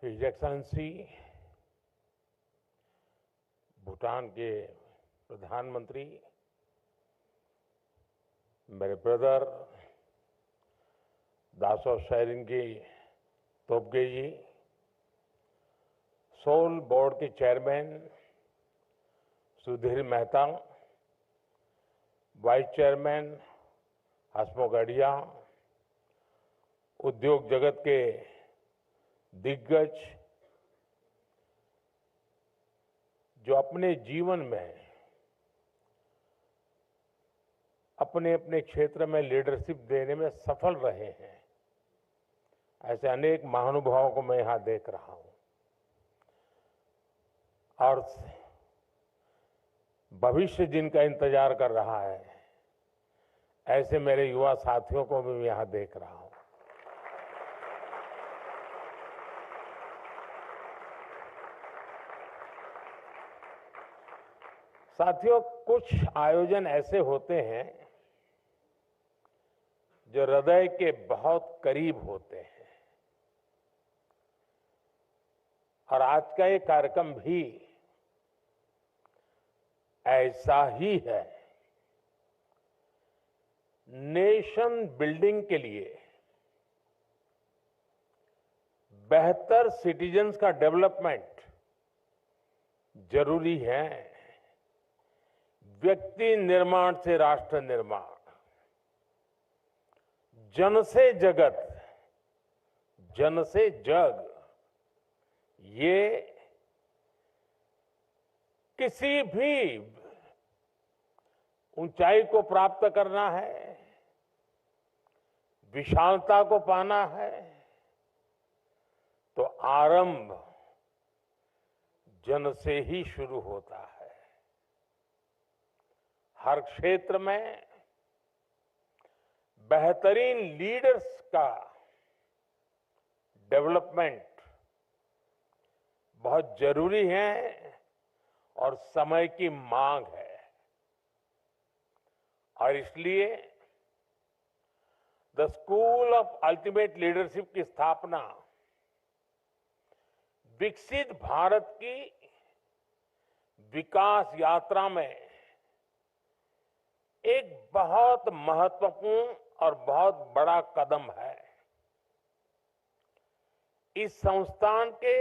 His excellency Bhutan के प्रधानमंत्री, मेरे brother Dasho Tshering Tobgay ji, SOUL board के chairman Sudhir Mehta, vice chairman Hasmukh Adhia, उद्योग जगत के दिग्गज जो अपने जीवन में अपने अपने क्षेत्र में लीडरशिप देने में सफल रहे हैं, ऐसे अनेक महानुभावों को मैं यहां देख रहा हूं और भविष्य जिनका इंतजार कर रहा है, ऐसे मेरे युवा साथियों को भी मैं यहां देख रहा हूं। साथियों, कुछ आयोजन ऐसे होते हैं जो हृदय के बहुत करीब होते हैं और आज का ये कार्यक्रम भी ऐसा ही है। नेशन बिल्डिंग के लिए, बेहतर सिटीजन्स का डेवलपमेंट जरूरी है। व्यक्ति निर्माण से राष्ट्र निर्माण, जन से जगत, जन से जग, ये किसी भी ऊंचाई को प्राप्त करना है, विशालता को पाना है, तो आरंभ जन से ही शुरू होता है। हर क्षेत्र में बेहतरीन लीडर्स का डेवलपमेंट बहुत जरूरी है और समय की मांग है और इसलिए the school of ultimate leadership की स्थापना विकसित भारत की विकास यात्रा में एक बहुत महत्वपूर्ण और बहुत बड़ा कदम है। इस संस्थान के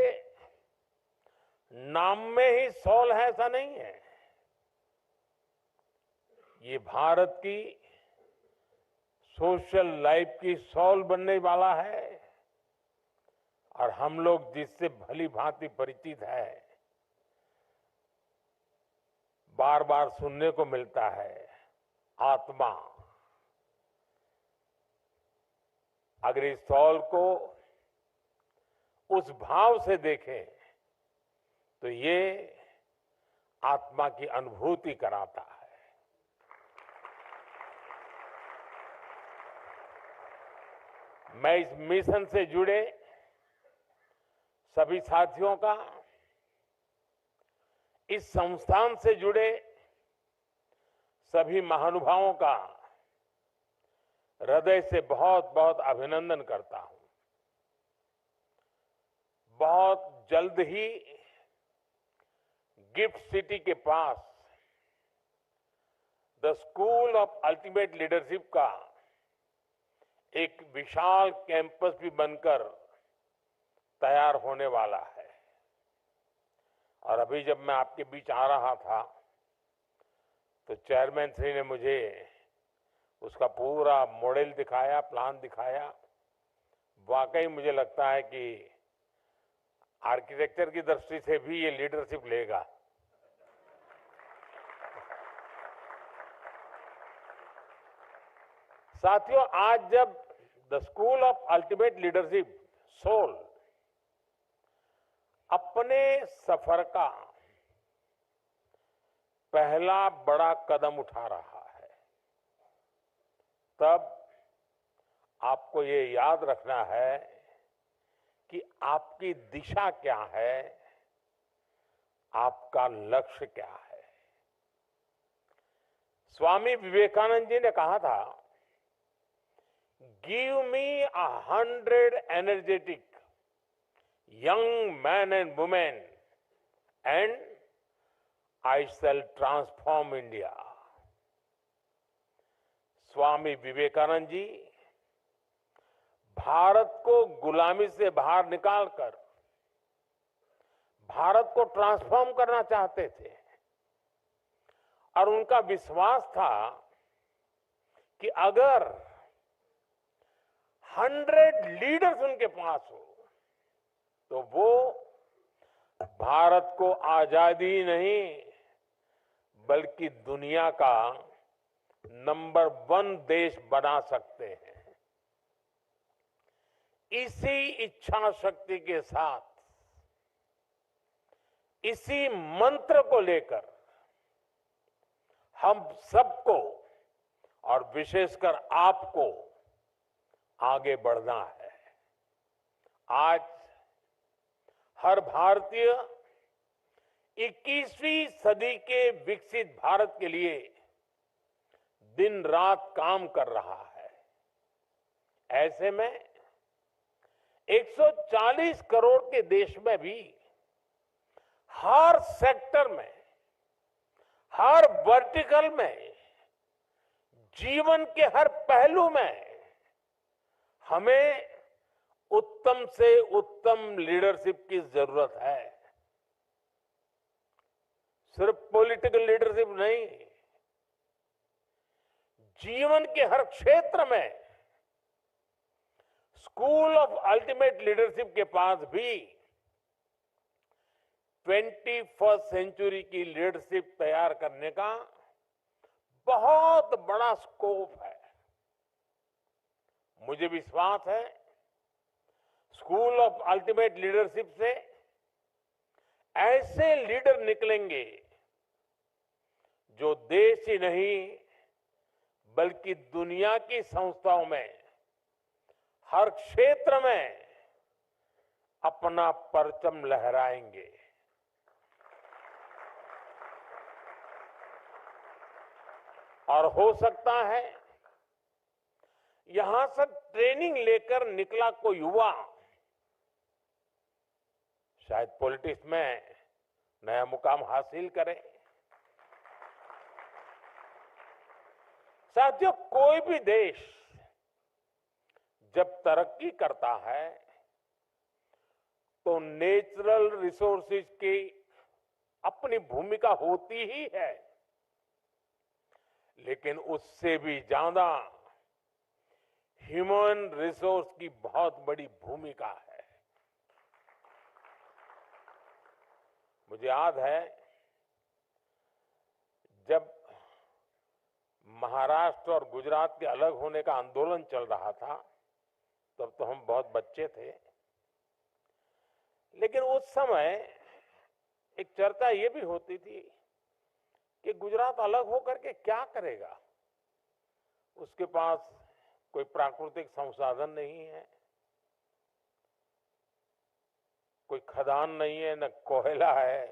नाम में ही सोल है ऐसा नहीं है। ये भारत की सोशल लाइफ की सोल बनने वाला है और हम लोग जिससे भली भांति परिचित है, बार बार सुनने को मिलता है, आत्मा। अगर इस सोल को उस भाव से देखें तो ये आत्मा की अनुभूति कराता है। मैं इस मिशन से जुड़े सभी साथियों का, इस संस्थान से जुड़े सभी महानुभावों का हृदय से बहुत बहुत अभिनंदन करता हूं। बहुत जल्द ही गिफ्ट सिटी के पास the school of ultimate leadership का एक विशाल कैंपस भी बनकर तैयार होने वाला है और अभी जब मैं आपके बीच आ रहा था तो चेयरमैन श्री ने मुझे उसका पूरा मॉडल दिखाया, प्लान दिखाया। वाकई मुझे लगता है कि आर्किटेक्चर की दृष्टि से भी ये लीडरशिप लेगा। साथियों, आज जब the school of ultimate leadership SOUL अपने सफर का पहला बड़ा कदम उठा रहा है, तब आपको ये याद रखना है कि आपकी दिशा क्या है, आपका लक्ष्य क्या है। स्वामी विवेकानंद जी ने कहा था, give me 100 energetic young men and women, and I shall transform India. Swami Vivekananda ji Bharat को गुलामी से बाहर निकालकर भारत को ट्रांसफॉर्म करना चाहते थे और उनका विश्वास था कि अगर 100 लीडर्स उनके पास हो तो वो भारत को आजादी नहीं बल्कि दुनिया का नंबर 1 देश बना सकते हैं। इसी इच्छा शक्ति के साथ, इसी मंत्र को लेकर हम सबको और विशेषकर आपको आगे बढ़ना है। आज हर भारतीय 21वीं सदी के विकसित भारत के लिए दिन रात काम कर रहा है। ऐसे में 140 करोड़ के देश में भी हर सेक्टर में, हर वर्टिकल में, जीवन के हर पहलू में हमें उत्तम से उत्तम लीडरशिप की जरूरत है। सिर्फ पॉलिटिकल लीडरशिप नहीं, जीवन के हर क्षेत्र में स्कूल ऑफ अल्टीमेट लीडरशिप के पास भी 21st सेंचुरी की लीडरशिप तैयार करने का बहुत बड़ा स्कोप है। मुझे विश्वास है स्कूल ऑफ अल्टीमेट लीडरशिप से ऐसे लीडर निकलेंगे जो देश ही नहीं बल्कि दुनिया की संस्थाओं में हर क्षेत्र में अपना परचम लहराएंगे। और हो सकता है यहां से ट्रेनिंग लेकर निकला कोई युवा शायद पॉलिटिक्स में नया मुकाम हासिल करे। साथियों, कोई भी देश जब तरक्की करता है तो नेचुरल रिसोर्सेज की अपनी भूमिका होती ही है, लेकिन उससे भी ज्यादा ह्यूमन रिसोर्स की बहुत बड़ी भूमिका है। मुझे याद है जब महाराष्ट्र और गुजरात के अलग होने का आंदोलन चल रहा था तब तो हम बहुत बच्चे थे, लेकिन उस समय एक चर्चा ये भी होती थी कि गुजरात अलग होकर के क्या करेगा। उसके पास कोई प्राकृतिक संसाधन नहीं है, कोई खदान नहीं है, न कोयला है,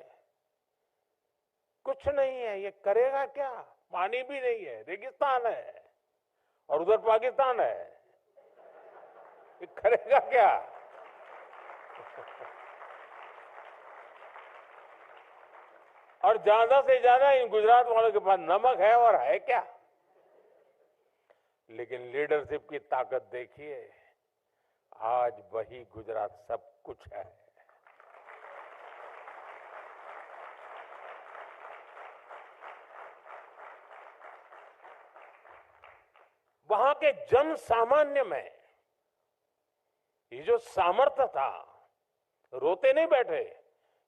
कुछ नहीं है, ये करेगा क्या? पानी भी नहीं है, रेगिस्तान है और उधर पाकिस्तान है, ये करेगा क्या? और ज्यादा से ज्यादा इन गुजरात वालों के पास नमक है और है क्या? लेकिन लीडरशिप की ताकत देखिए, आज वही गुजरात सब कुछ है। वहां के जन सामान्य में ये जो सामर्थ्य था, रोते नहीं बैठे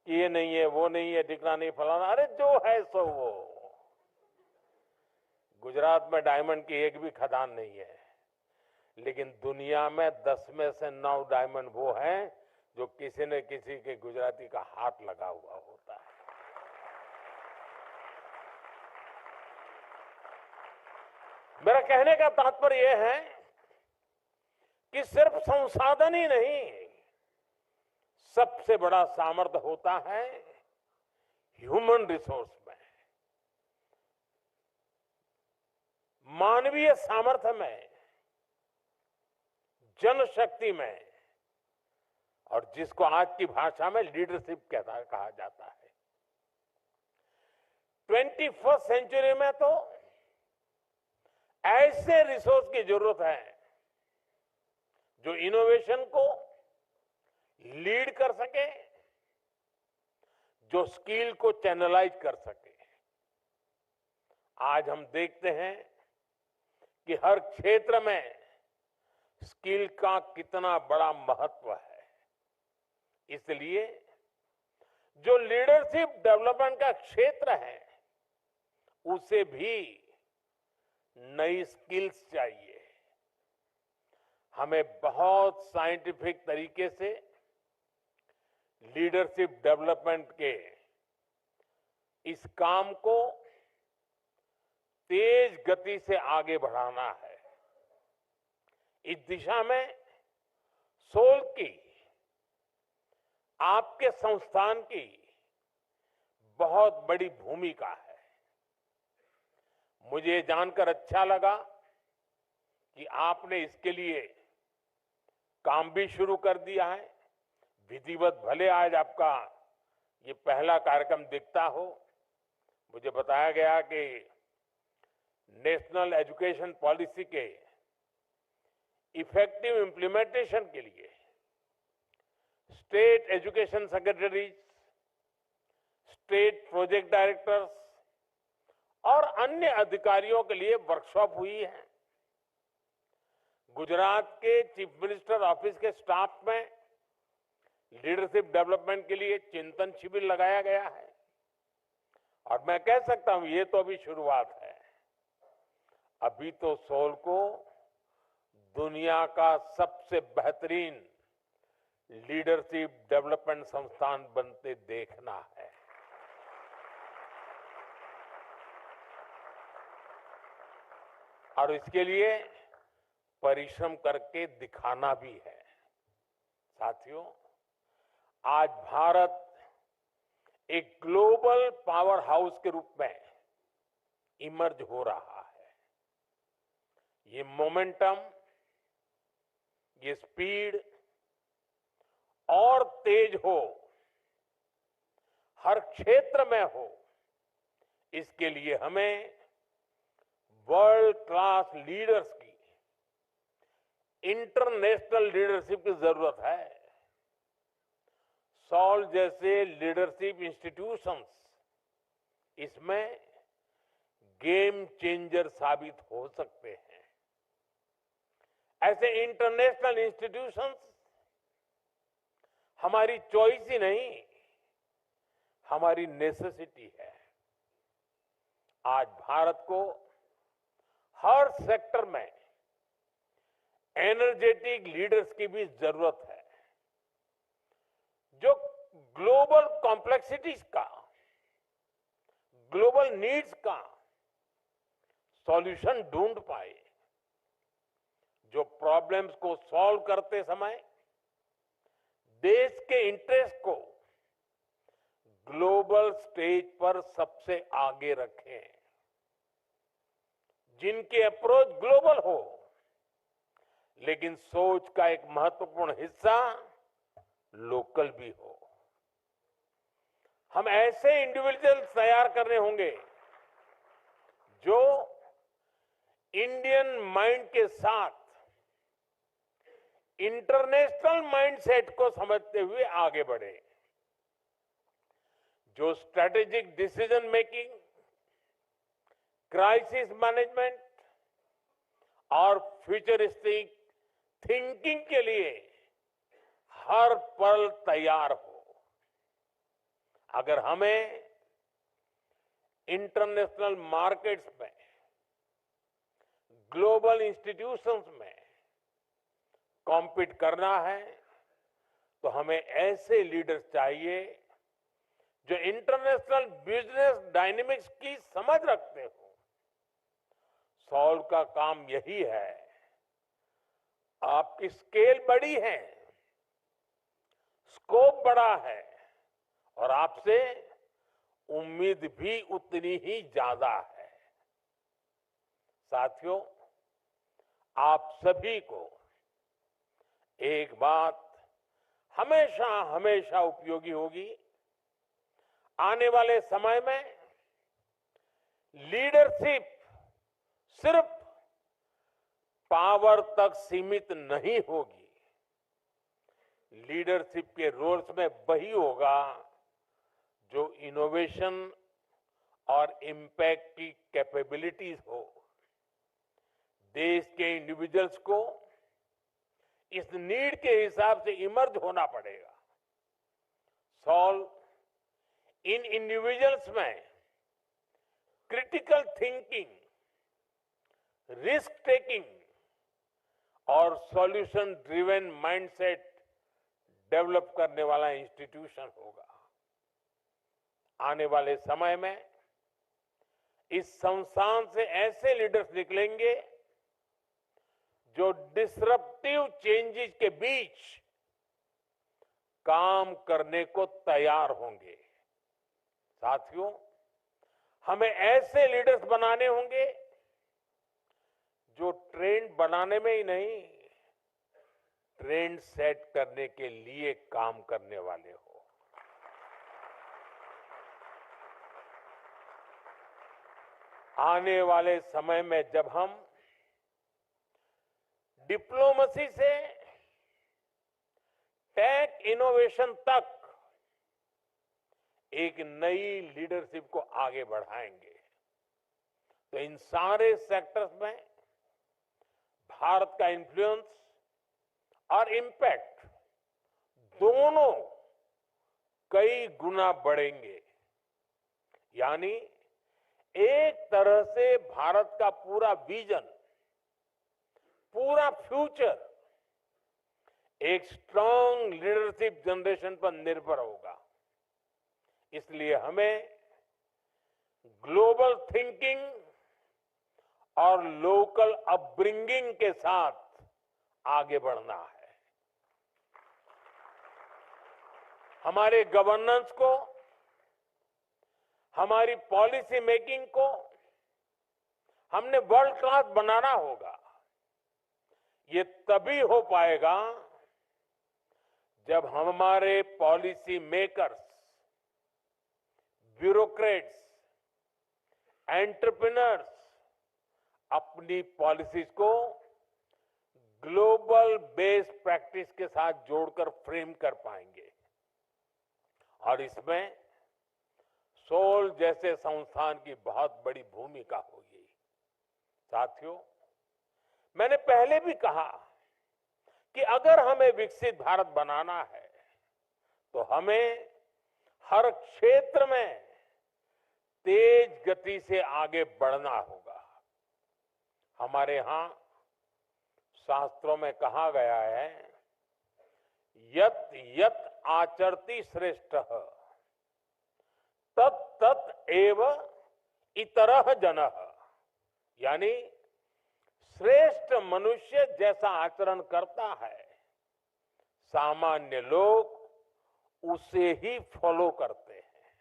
कि ये नहीं है, वो नहीं है, ठिकाना नहीं, फलाना, अरे जो है सो वो। गुजरात में डायमंड की एक भी खदान नहीं है, लेकिन दुनिया में 10 में से 9 डायमंड वो हैं जो किसी न किसी के गुजराती का हाथ लगा हुआ होता है। मेरा कहने का तात्पर्य यह है कि सिर्फ संसाधन ही नहीं, सबसे बड़ा सामर्थ्य होता है ह्यूमन रिसोर्स में, मानवीय सामर्थ्य में, जनशक्ति में। और जिसको आज की भाषा में लीडरशिप कहा जाता है। 21st सेंचुरी में तो ऐसे रिसोर्स की जरूरत है जो इनोवेशन को लीड कर सके, जो स्किल को चैनलाइज कर सके। आज हम देखते हैं कि हर क्षेत्र में स्किल का कितना बड़ा महत्व है। इसलिए जो लीडरशिप डेवलपमेंट का क्षेत्र है, उसे भी नई स्किल्स चाहिए। हमें बहुत साइंटिफिक तरीके से लीडरशिप डेवलपमेंट के इस काम को तेज गति से आगे बढ़ाना है। इस दिशा में सोल की, आपके संस्थान की बहुत बड़ी भूमिका है। मुझे जानकर अच्छा लगा कि आपने इसके लिए काम भी शुरू कर दिया है। विधिवत भले आज आपका ये पहला कार्यक्रम दिखता हो, मुझे बताया गया कि नेशनल एजुकेशन पॉलिसी के इफेक्टिव इंप्लीमेंटेशन के लिए state education secretaries, state project directors और अन्य अधिकारियों के लिए वर्कशॉप हुई है। गुजरात के चीफ मिनिस्टर ऑफिस के स्टाफ में लीडरशिप डेवलपमेंट के लिए चिंतन शिविर लगाया गया है। और मैं कह सकता हूं, ये तो अभी शुरुआत है। अभी तो सोल को दुनिया का सबसे बेहतरीन लीडरशिप डेवलपमेंट संस्थान बनते देखना है। और इसके लिए परिश्रम करके दिखाना भी है। साथियों, आज भारत एक ग्लोबल पावर हाउस के रूप में इमर्ज हो रहा है। ये मोमेंटम, ये स्पीड और तेज हो, हर क्षेत्र में हो, इसके लिए हमें वर्ल्ड क्लास लीडर्स की, इंटरनेशनल लीडरशिप की जरूरत है। सॉल जैसे लीडरशिप इंस्टीट्यूशंस इसमें गेम चेंजर साबित हो सकते हैं। ऐसे इंटरनेशनल इंस्टीट्यूशंस हमारी चॉइस ही नहीं, हमारी नेसेसिटी है। आज भारत को हर सेक्टर में एनर्जेटिक लीडर्स की भी जरूरत है, जो ग्लोबल कॉम्प्लेक्सिटीज का, ग्लोबल नीड्स का सॉल्यूशन ढूंढ पाए, जो प्रॉब्लम्स को सॉल्व करते समय देश के इंटरेस्ट को ग्लोबल स्टेज पर सबसे आगे रखें, जिनकी अप्रोच ग्लोबल हो, लेकिन सोच का एक महत्वपूर्ण हिस्सा लोकल भी हो। हम ऐसे इंडिविजुअल्स तैयार करने होंगे जो इंडियन माइंड के साथ इंटरनेशनल माइंडसेट को समझते हुए आगे बढ़े, जो strategic decision making, crisis management और फ्यूचरिस्टिक थिंकिंग के लिए हर पल तैयार हो। अगर हमें इंटरनेशनल मार्केट्स में, ग्लोबल इंस्टीट्यूशंस में कॉम्पीट करना है, तो हमें ऐसे लीडर्स चाहिए जो इंटरनेशनल बिजनेस डायनेमिक्स की समझ रखते हो। सॉल्व का काम यही है। आपकी स्केल बड़ी है, स्कोप बड़ा है और आपसे उम्मीद भी उतनी ही ज्यादा है। साथियों, आप सभी को एक बात हमेशा हमेशा उपयोगी होगी। आने वाले समय में लीडरशिप सिर्फ पावर तक सीमित नहीं होगी। लीडरशिप के रोल्स में वही होगा जो इनोवेशन और इम्पैक्ट की कैपेबिलिटीज हो। देश के इंडिविजुअल्स को इस नीड के हिसाब से इमर्ज होना पड़ेगा। सॉल्व इन इंडिविजुअल्स में क्रिटिकल थिंकिंग, रिस्क टेकिंग और सॉल्यूशन ड्रिवन माइंडसेट डेवलप करने वाला इंस्टीट्यूशन होगा। आने वाले समय में इस संस्थान से ऐसे लीडर्स निकलेंगे जो डिसरप्टिव चेंजेस के बीच काम करने को तैयार होंगे। साथियों, हमें ऐसे लीडर्स बनाने होंगे जो ट्रेंड बनाने में ही नहीं, ट्रेंड सेट करने के लिए काम करने वाले हो। आने वाले समय में जब हम डिप्लोमेसी से टेक इनोवेशन तक एक नई लीडरशिप को आगे बढ़ाएंगे, तो इन सारे सेक्टर्स में भारत का इन्फ्लुएंस और इम्पैक्ट दोनों कई गुना बढ़ेंगे। यानी एक तरह से भारत का पूरा विजन, पूरा फ्यूचर एक स्ट्रांग लीडरशिप जनरेशन पर निर्भर होगा। इसलिए हमें ग्लोबल थिंकिंग और लोकल अपब्रिंगिंग के साथ आगे बढ़ना है। हमारे गवर्नेंस को, हमारी पॉलिसी मेकिंग को हमने वर्ल्ड क्लास बनाना होगा। ये तभी हो पाएगा जब हमारे पॉलिसी मेकर्स, ब्यूरोक्रेट्स, एंटरप्रेन्योर्स अपनी पॉलिसीज को ग्लोबल बेस्ड प्रैक्टिस के साथ जोड़कर फ्रेम कर पाएंगे। और इसमें सोल जैसे संस्थान की बहुत बड़ी भूमिका होगी। साथियों, मैंने पहले भी कहा कि अगर हमें विकसित भारत बनाना है तो हमें हर क्षेत्र में तेज गति से आगे बढ़ना होगा। हमारे यहां शास्त्रों में कहा गया है, यत यत आचरति श्रेष्ठः तत् तत् एव इतरः जनः। यानी श्रेष्ठ मनुष्य जैसा आचरण करता है, सामान्य लोग उसे ही फॉलो करते हैं।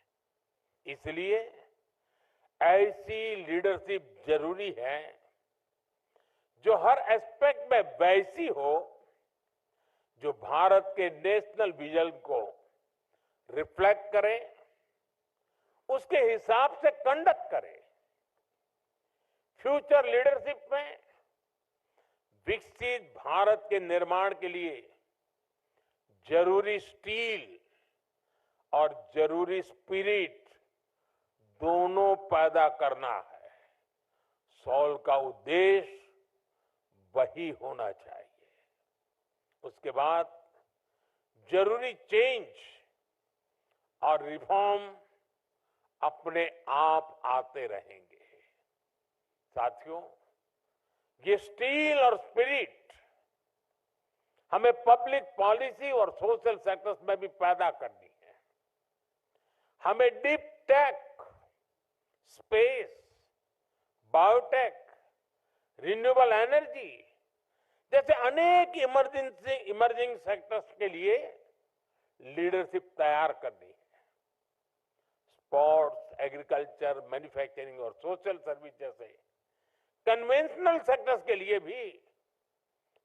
इसलिए ऐसी लीडरशिप जरूरी है जो हर एस्पेक्ट में वैसी हो जो भारत के नेशनल विजन को रिफ्लेक्ट करे, उसके हिसाब से कंडक्ट करे। फ्यूचर लीडरशिप में विकसित भारत के निर्माण के लिए जरूरी स्टील और जरूरी स्पिरिट दोनों पैदा करना है। सॉल का उद्देश्य वही होना चाहिए। उसके बाद जरूरी चेंज और रिफॉर्म अपने आप आते रहेंगे। साथियों, ये स्टील और स्पिरिट हमें पब्लिक पॉलिसी और सोशल सेक्टर्स में भी पैदा करनी है। हमें deep tech, space, biotech, renewable energy जैसे अनेक इमर्जिंग सेक्टर्स के लिए लीडरशिप तैयार करनी है। स्पोर्ट्स, एग्रीकल्चर, मैन्युफैक्चरिंग और सोशल सर्विस जैसे कन्वेंशनल सेक्टर्स के लिए भी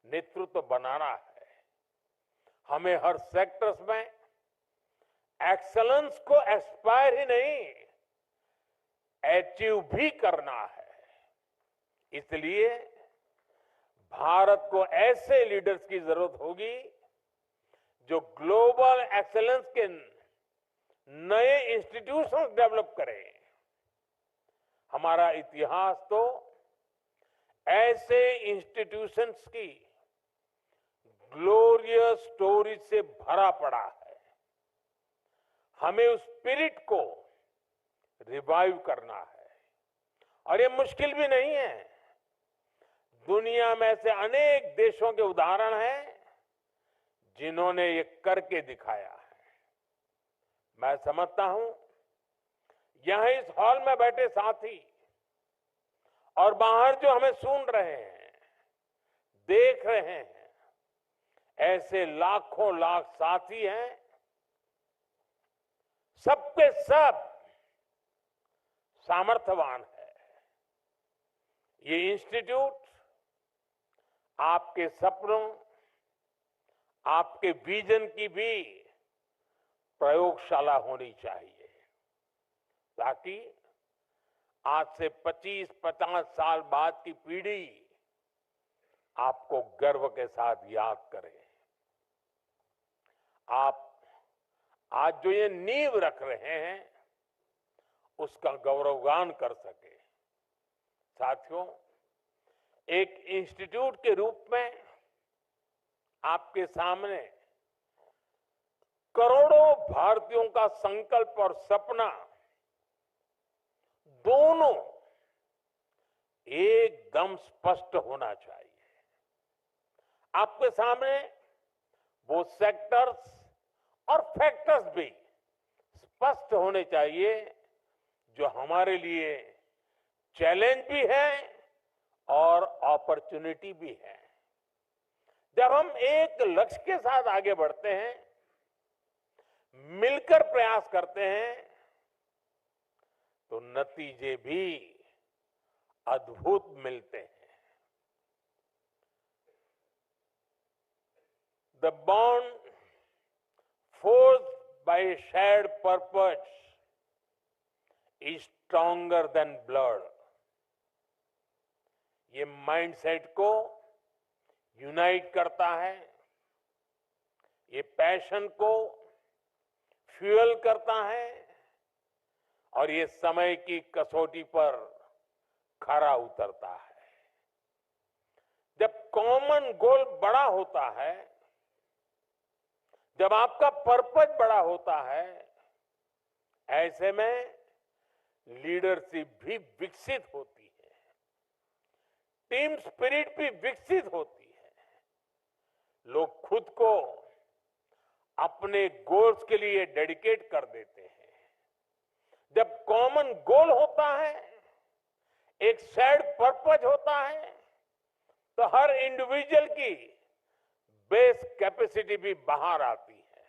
नेतृत्व बनाना है। हमें हर सेक्टर्स में एक्सलेंस को एस्पायर ही नहीं, अचीव भी करना है। इसलिए भारत को ऐसे लीडर्स की जरूरत होगी जो ग्लोबल एक्सेलेंस के नए इंस्टीट्यूशंस डेवलप करें। हमारा इतिहास तो ऐसे इंस्टीट्यूशंस की ग्लोरियस स्टोरी से भरा पड़ा है। हमें उस स्पिरिट को रिवाइव करना है, और ये मुश्किल भी नहीं है। दुनिया में ऐसे अनेक देशों के उदाहरण हैं जिन्होंने ये करके दिखाया है। मैं समझता हूं यहां इस हॉल में बैठे साथी और बाहर जो हमें सुन रहे हैं, देख रहे हैं, ऐसे लाखों लाख साथी हैं, सबके सब सामर्थ्यवान है। ये इंस्टीट्यूट आपके सपनों, आपके विजन की भी प्रयोगशाला होनी चाहिए, ताकि आज से 25-50 साल बाद की पीढ़ी आपको गर्व के साथ याद करे। आप आज जो ये नींव रख रहे हैं उसका गौरवगान कर सके। साथियों, एक इंस्टीट्यूट के रूप में आपके सामने करोड़ों भारतीयों का संकल्प और सपना दोनों एकदम स्पष्ट होना चाहिए। आपके सामने वो सेक्टर्स और फैक्टर्स भी स्पष्ट होने चाहिए जो हमारे लिए चैलेंज भी है और अपॉर्चुनिटी भी है। जब हम एक लक्ष्य के साथ आगे बढ़ते हैं, मिलकर प्रयास करते हैं, तो नतीजे भी अद्भुत मिलते हैं। The bond forged by shared purpose is stronger than blood. ये माइंडसेट को यूनाइट करता है, ये पैशन को फ्यूल करता है, और ये समय की कसौटी पर खरा उतरता है। जब कॉमन गोल बड़ा होता है, जब आपका पर्पस बड़ा होता है, ऐसे में लीडरशिप भी विकसित होती है, टीम स्पिरिट भी विकसित होती है। लोग खुद को अपने गोल्स के लिए डेडिकेट कर देते हैं। जब कॉमन गोल होता है, एक शेयर्ड पर्पस होता है, तो हर इंडिविजुअल की बेस कैपेसिटी भी बाहर आती है।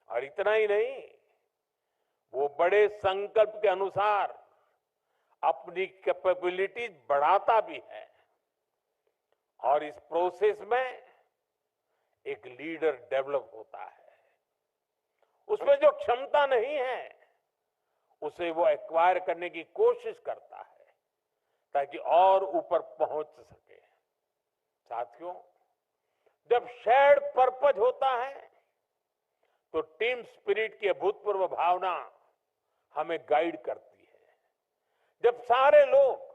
और इतना ही नहीं, वो बड़े संकल्प के अनुसार अपनी कैपेबिलिटीज बढ़ाता भी है, और इस प्रोसेस में एक लीडर डेवलप होता है। उसमें जो क्षमता नहीं है उसे वो एक्वायर करने की कोशिश करता है, ताकि और ऊपर पहुंच सके। साथियों, जब शेयर्ड पर्पस होता है तो टीम स्पिरिट की अभूतपूर्व भावना हमें गाइड करती है। जब सारे लोग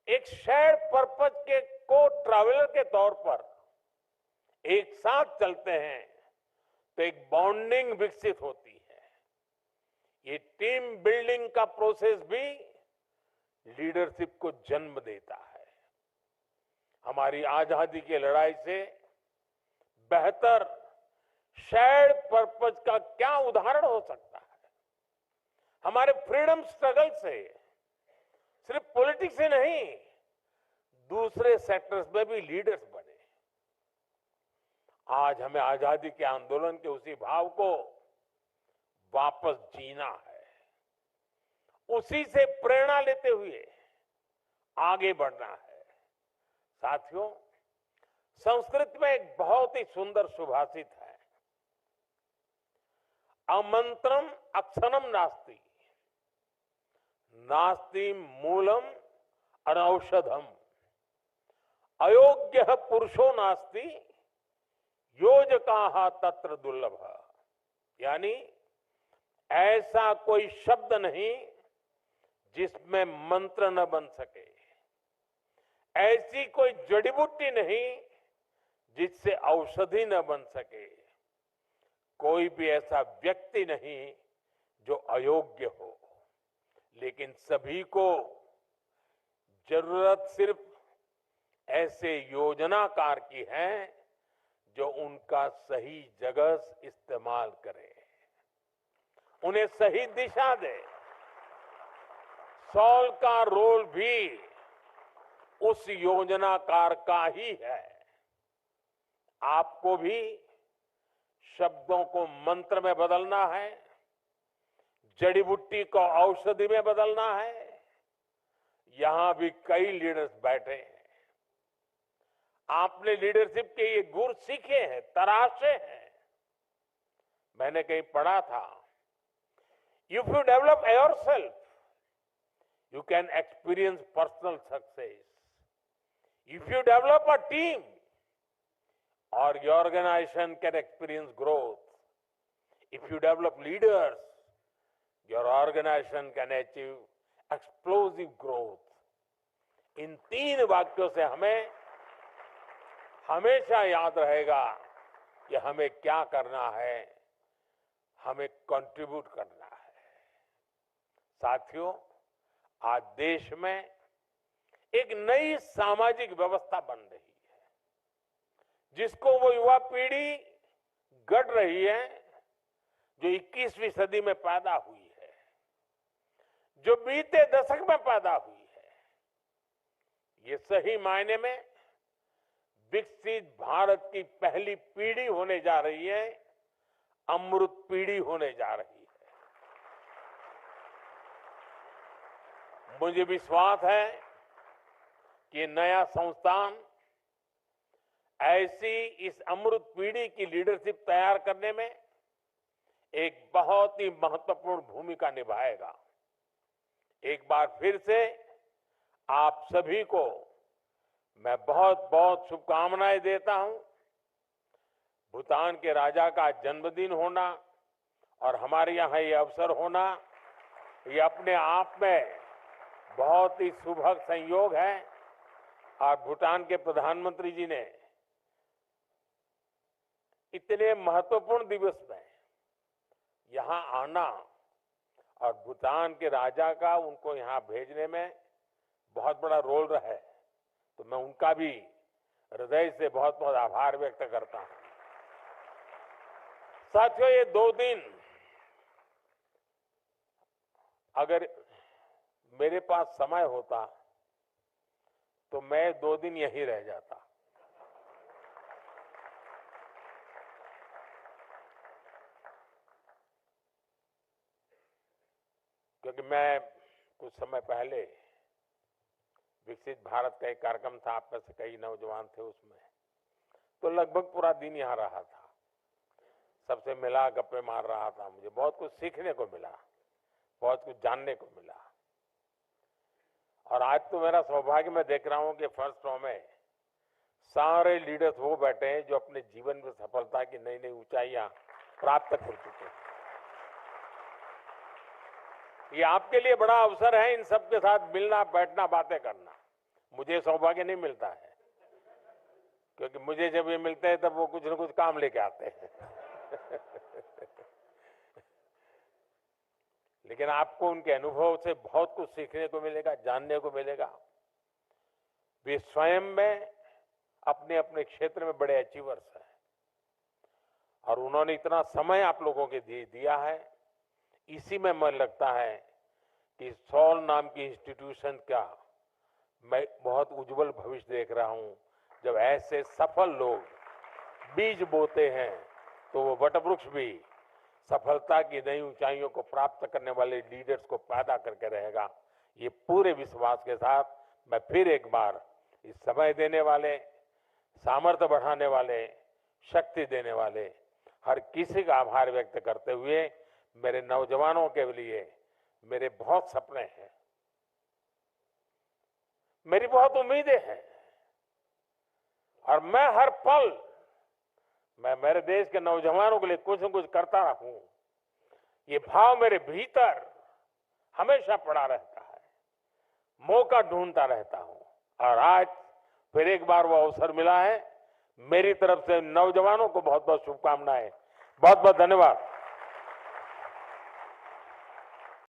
एक शेयर्ड पर्पस के को ट्रैवलर के तौर पर एक साथ चलते हैं, तो एक बॉन्डिंग विकसित होती है। ये टीम बिल्डिंग का प्रोसेस भी लीडरशिप को जन्म देता है। हमारी आजादी की लड़ाई से बेहतर शेयर्ड पर्पस का क्या उदाहरण हो सकता है। हमारे फ्रीडम स्ट्रगल से सिर्फ पॉलिटिक्स से नहीं, दूसरे सेक्टर्स में भी लीडर्स बने। आज हमें आजादी के आंदोलन के उसी भाव को वापस जीना है, उसी से प्रेरणा लेते हुए आगे बढ़ना है। साथियों, संस्कृत में एक बहुत ही सुंदर सुभाषित है, अमंत्रम अक्षरम नास्ति, नास्ति मूलम अनौषधम, अयोग्य पुरुषो नास्ति, योजकाः तत्र दुर्लभ। यानी ऐसा कोई शब्द नहीं जिसमें मंत्र न बन सके, ऐसी कोई जड़ी बूटी नहीं जिससे औषधि न बन सके, कोई भी ऐसा व्यक्ति नहीं जो अयोग्य हो। लेकिन सभी को जरूरत सिर्फ ऐसे योजनाकार की है जो उनका सही जगह इस्तेमाल करे, उन्हें सही दिशा दे। सॉल का रोल भी उस योजनाकार का ही है। आपको भी शब्दों को मंत्र में बदलना है, जड़ी बूटी को औषधि में बदलना है। यहां भी कई लीडर्स बैठे हैं, आपने लीडरशिप के ये गुर सीखे हैं, तराशे हैं। मैंने कहीं पढ़ा था, if you develop yourself you can experience personal success. If you develop a team, or your organization can experience growth. If you develop leaders, your organization can achieve explosive growth. इन 3 वाक्यों से हमें हमेशा याद रहेगा कि हमें क्या करना है, हमें कंट्रीब्यूट करना है। साथियों, आज देश में एक नई सामाजिक व्यवस्था बन रही है, जिसको वो युवा पीढ़ी गढ़ रही है जो 21वीं सदी में पैदा हुई है, जो बीते दशक में पैदा हुई है। ये सही मायने में विकसित भारत की पहली पीढ़ी होने जा रही है, अमृत पीढ़ी होने जा रही है। मुझे विश्वास है कि नया संस्थान ऐसी इस अमृत पीढ़ी की लीडरशिप तैयार करने में एक बहुत ही महत्वपूर्ण भूमिका निभाएगा। एक बार फिर से आप सभी को मैं बहुत बहुत शुभकामनाएं देता हूं। भूटान के राजा का जन्मदिन होना और हमारे यहाँ ये अवसर होना, ये अपने आप में बहुत ही सुभग संयोग है। और भूटान के प्रधानमंत्री जी ने इतने महत्वपूर्ण दिवस में यहां आना और भूटान के राजा का उनको यहां भेजने में बहुत बड़ा रोल रहा है, तो मैं उनका भी हृदय से बहुत बहुत आभार व्यक्त करता हूं। साथियों, ये 2 दिन अगर मेरे पास समय होता तो मैं 2 दिन यहीं रह जाता। क्योंकि मैं कुछ समय पहले विकसित भारत का एक कार्यक्रम था, आप में से कई नौजवान थे उसमें, तो लगभग पूरा दिन यहाँ रहा था, सबसे मिला, गप्पे मार रहा था। मुझे बहुत कुछ सीखने को मिला, बहुत कुछ जानने को मिला। और आज तो मेरा सौभाग्य, मैं देख रहा हूं कि फर्स्ट रो में सारे लीडर्स वो बैठे हैं जो अपने जीवन में सफलता की नई नई ऊंचाइयां प्राप्त कर चुके हैं। ये आपके लिए बड़ा अवसर है इन सबके साथ मिलना, बैठना, बातें करना। मुझे सौभाग्य नहीं मिलता है, क्योंकि मुझे जब ये मिलते हैं तब वो कुछ न कुछ काम लेके आते हैं। लेकिन आपको उनके अनुभव से बहुत कुछ सीखने को मिलेगा, जानने को मिलेगा। वे स्वयं में अपने अपने क्षेत्र में बड़े अचीवर्स हैं और उन्होंने इतना समय आप लोगों के दिया है। इसी में मन लगता है कि सॉल नाम की इंस्टीट्यूशन का मैं बहुत उज्जवल भविष्य देख रहा हूं। जब ऐसे सफल लोग बीज बोते हैं तो वो वटवृक्ष भी सफलता की नई ऊंचाइयों को प्राप्त करने वाले लीडर्स को पैदा करके रहेगा। ये पूरे विश्वास के साथ मैं फिर एक बार इस समय देने वाले सामर्थ्य बढ़ाने वाले, शक्ति देने वाले हर किसी का आभार व्यक्त करते हुए मेरे नौजवानों के लिए मेरे बहुत सपने हैं, मेरी बहुत उम्मीदें हैं और मैं हर पल मेरे देश के नौजवानों के लिए कुछ न कुछ करता रहूं, ये भाव मेरे भीतर हमेशा पड़ा रहता है, मौका ढूंढता रहता हूं और आज फिर एक बार वो अवसर मिला है। मेरी तरफ से नौजवानों को बहुत बहुत शुभकामनाएं, बहुत बहुत धन्यवाद।